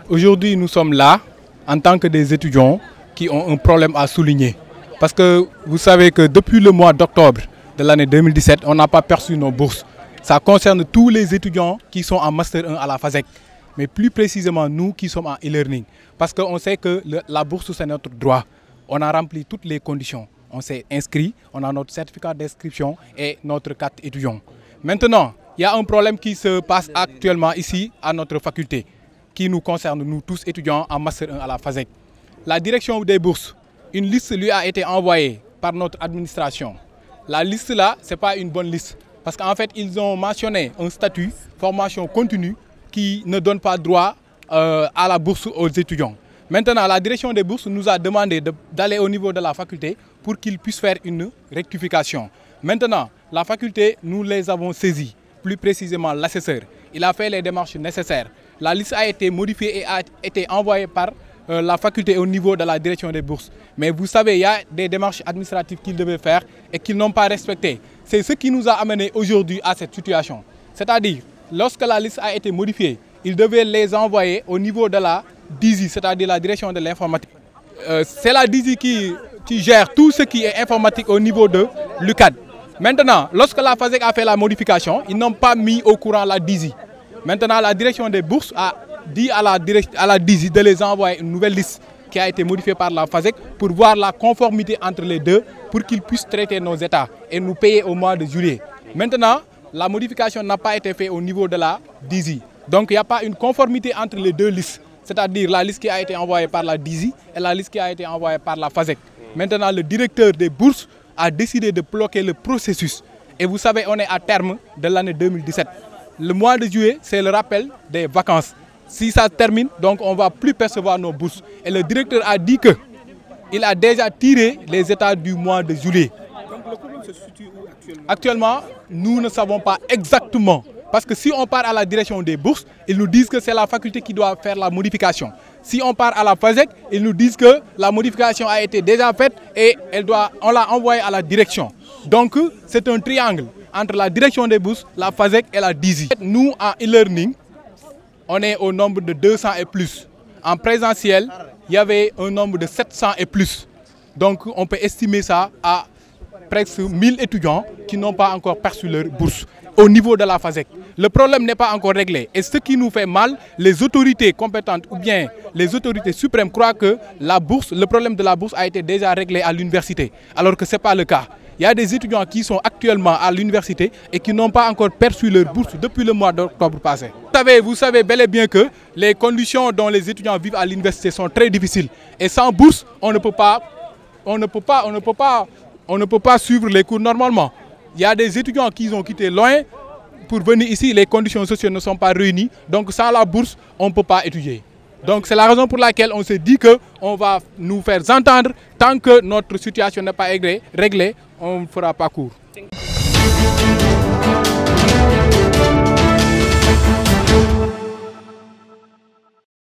Aujourd'hui, nous sommes là en tant que des étudiants qui ont un problème à souligner. Parce que vous savez que depuis le mois d'octobre de l'année 2017, on n'a pas perçu nos bourses. Ça concerne tous les étudiants qui sont en Master 1 à la FASEC, mais plus précisément nous qui sommes en e-learning. Parce qu'on sait que la bourse, c'est notre droit. On a rempli toutes les conditions. On s'est inscrit, on a notre certificat d'inscription et notre carte étudiant. Maintenant, il y a un problème qui se passe actuellement ici à notre faculté, qui nous concerne, nous tous étudiants en Master 1 à la FASEC. La direction des bourses, une liste lui a été envoyée par notre administration. La liste là, ce n'est pas une bonne liste. Parce qu'en fait, ils ont mentionné un statut, formation continue, qui ne donne pas droit à la bourse aux étudiants. Maintenant, la direction des bourses nous a demandé d'aller au niveau de la faculté pour qu'ils puissent faire une rectification. Maintenant, la faculté, nous les avons saisis, plus précisément l'assesseur. Il a fait les démarches nécessaires. La liste a été modifiée et a été envoyée par la faculté au niveau de la direction des bourses. Mais vous savez, il y a des démarches administratives qu'ils devaient faire et qu'ils n'ont pas respectées. C'est ce qui nous a amené aujourd'hui à cette situation. C'est-à-dire, lorsque la liste a été modifiée, ils devaient les envoyer au niveau de la DISI, c'est-à-dire la direction de l'informatique. C'est la DISI qui gère tout ce qui est informatique au niveau de l'UCAD. Maintenant, lorsque la FASEC a fait la modification, ils n'ont pas mis au courant la DISI. Maintenant, la direction des bourses a dit à la DISI de les envoyer une nouvelle liste qui a été modifiée par la FASEC pour voir la conformité entre les deux pour qu'ils puissent traiter nos états et nous payer au mois de juillet. Maintenant, la modification n'a pas été faite au niveau de la DISI. Donc, il n'y a pas une conformité entre les deux listes, c'est-à-dire la liste qui a été envoyée par la DISI et la liste qui a été envoyée par la FASEC. Maintenant, le directeur des bourses a décidé de bloquer le processus. Et vous savez, on est à terme de l'année 2017. Le mois de juillet, c'est le rappel des vacances. Si ça termine, donc on ne va plus percevoir nos bourses. Et le directeur a dit qu'il a déjà tiré les états du mois de juillet. Donc le problème se situe où actuellement? Actuellement, nous ne savons pas exactement. Parce que si on part à la direction des bourses, ils nous disent que c'est la faculté qui doit faire la modification. Si on part à la FASEC, ils nous disent que la modification a été déjà faite et on l'a envoyée à la direction. Donc c'est un triangle entre la direction des bourses, la FASEC et la DISI. Nous, en e-learning, on est au nombre de 200 et plus. En présentiel, il y avait un nombre de 700 et plus. Donc on peut estimer ça à presque 1000 étudiants qui n'ont pas encore perçu leur bourse au niveau de la FASEC. Le problème n'est pas encore réglé. Et ce qui nous fait mal, les autorités compétentes ou bien les autorités suprêmes croient que le problème de la bourse a été déjà réglé à l'université, alors que ce n'est pas le cas. Il y a des étudiants qui sont actuellement à l'université et qui n'ont pas encore perçu leur bourse depuis le mois d'octobre passé. Vous savez bel et bien que les conditions dont les étudiants vivent à l'université sont très difficiles. Et sans bourse, on ne peut pas suivre les cours normalement. Il y a des étudiants qui ont quitté loin pour venir ici, les conditions sociales ne sont pas réunies. Donc sans la bourse, on ne peut pas étudier. Donc c'est la raison pour laquelle on s'est dit qu'on va nous faire entendre. Tant que notre situation n'est pas réglée, on ne fera pas cours.